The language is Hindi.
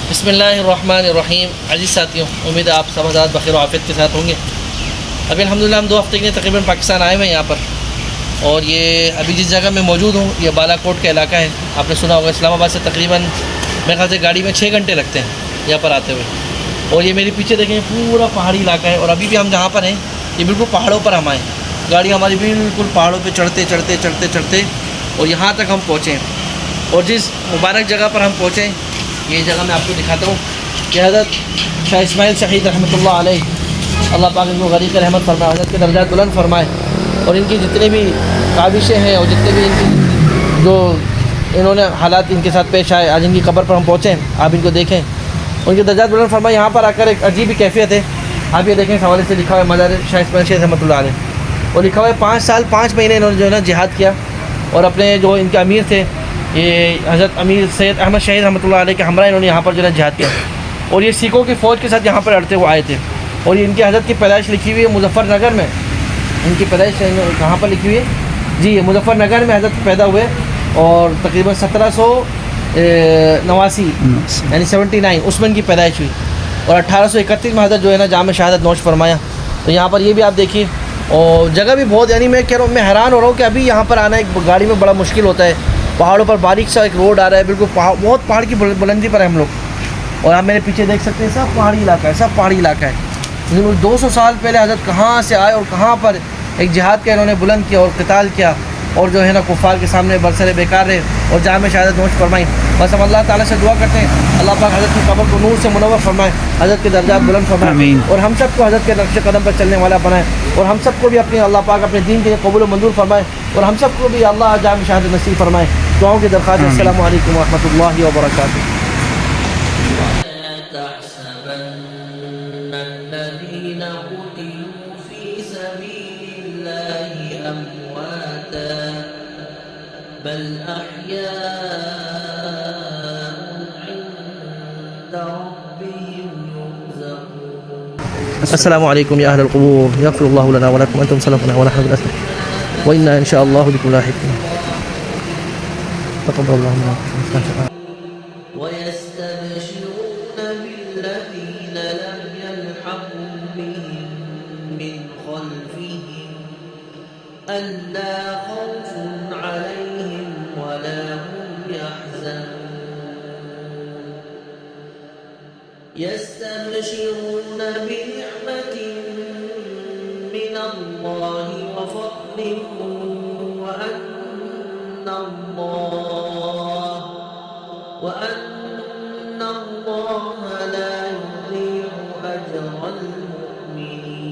बिस्मिल्लाहिर्रहमानिर्रहीम। अजीज़ साथियों, उम्मीद है आप सब हज़रात बखैर आफियत के साथ होंगे। अभी अल्हम्दुलिल्लाह हम 2 हफ़्ते के लिए तकरीबन पाकिस्तान आए हुए हैं यहाँ पर। और ये अभी जिस जगह मैं मौजूद हूँ ये बालाकोट का इलाका है। आपने सुना होगा इस्लामाबाद से तकरीबन मेरे ख्याल से गाड़ी में 6 घंटे लगते हैं यहाँ पर आते हुए। और ये मेरे पीछे देखें पूरा पहाड़ी इलाका है। और अभी भी हम जहाँ पर हैं ये बिल्कुल पहाड़ों पर हम आए। गाड़ी हमारी बिल्कुल पहाड़ों पर चढ़ते चढ़ते चढ़ते चढ़ते और यहाँ तक हम पहुँचे। और जिस मुबारक जगह पर हम पहुँचे ये जगह मैं आपको दिखाता हूँ कि हज़रत शाह इस्माइल शहीद रहमतुल्लाह अलैह, अल्लाह पाक इनको गरीब रहमत फरमाए, हज़रत के दर्जात बुलंद फरमाए। और इनकी जितने भी काविशें हैं और जितने भी इनकी जो इन्होंने हालात इनके साथ पेश आए, आज इनकी कब्र पर हम पहुँचे। आप इनको देखें, उनके दर्जात बुलंद फरमाए। यहाँ पर आकर एक अजीब ही कैफियत है। आप ये देखें, इस हवाले से लिखा हुआ है मज़ार शाह इस्माइल शहीद रहमतुल्लाह अलैह, और लिखा हुआ है 5 साल 5 महीने इन्होंने जो है ना जिहाद किया। और अपने जो इनके अमीर थे ये हज़रत अमीर सैयद अहमद शहीद रहमतुल्लाह अलैह के हमरा इन्होंने यहाँ पर जो है जिहाद किया। और ये सिखों की फ़ौज के साथ यहाँ पर लड़ते हुए आए थे। और इनकी हज़रत की पैदाइश लिखी हुई है मुजफ्फरनगर में। इनकी पैदाइश कहाँ पर लिखी हुई है जी, ये मुजफ्फरनगर में हज़रत पैदा हुए। और तकरीबन 1789 यानी 79 उसमें इनकी पैदाइश हुई। और 1831 में हज़रत जो है ना जाम शहादत नोश फरमाया। तो यहाँ पर ये भी आप देखिए। और जगह भी बहुत, यानी मैं कह रहा हूँ, मैं हैरान हो रहा हूँ कि अभी यहाँ पर आना एक गाड़ी में बड़ा मुश्किल होता है। पहाड़ों पर बारीक सा एक रोड आ रहा है, बिल्कुल बहुत पहाड़ की बुलंदी पर है हम लोग। और आप मेरे पीछे देख सकते हैं सब पहाड़ी इलाका है, सब पहाड़ी इलाका है। लेकिन 200 साल पहले हज़रत कहाँ से आए और कहाँ पर एक जिहाद का इन्होंने बुलंद किया और क़िताल किया। और जो है ना कुफ़ार के सामने बरसरे बेकार रहे और जाम शहादत नोश फरमाई। बस हम अल्लाह ताला से दुआ करते हैं अल्लाह पाक हज़रत की कब्र को नूर से मुनव्वर फरमाए, हज़रत के दर्जात बुलंद फरमाए और हम सबको हज़रत के नक्श कदम पर चलने वाला बनाए। और हम सबको भी अपने अल्लाह पाक अपने दीन के लिए कबूल मंजूर फरमाए। और हम सबको भी अल्लाह जाम शहादत नसीब फरमाए। दुआओं की दरख्वास्त। अस्सलामु अलैकुम व रहमतुल्लाहि व बरकातुहू। बल अहयाअ इंद रब्बिहिम युरज़क़ून। अस्सलामु अलैकुम या अहलल क़ुबूर, यग़फ़िरुल्लाहु लना व लकुम, अंतुम सलफ़ुना व नहनु बिल अस्र व इन्ना इंशाअल्लाहु बिकुम लाहिक़ून। तक़ब्बलल्लाहु मिन्ना वयस्तबशिरून बिल्लज़ीन लम यल्हक़ू बिहिम मिन ख़ल्फ़िहिम अल्ला ख़ौफ़ुन अलैहिम वला हुम यहज़नून। यस्तबशिरून बिनिअमतिन मिनल्लाहि व फ़ज़लिन व अन्नल्लाह ला युज़ीअु अजरल मुमिनीन।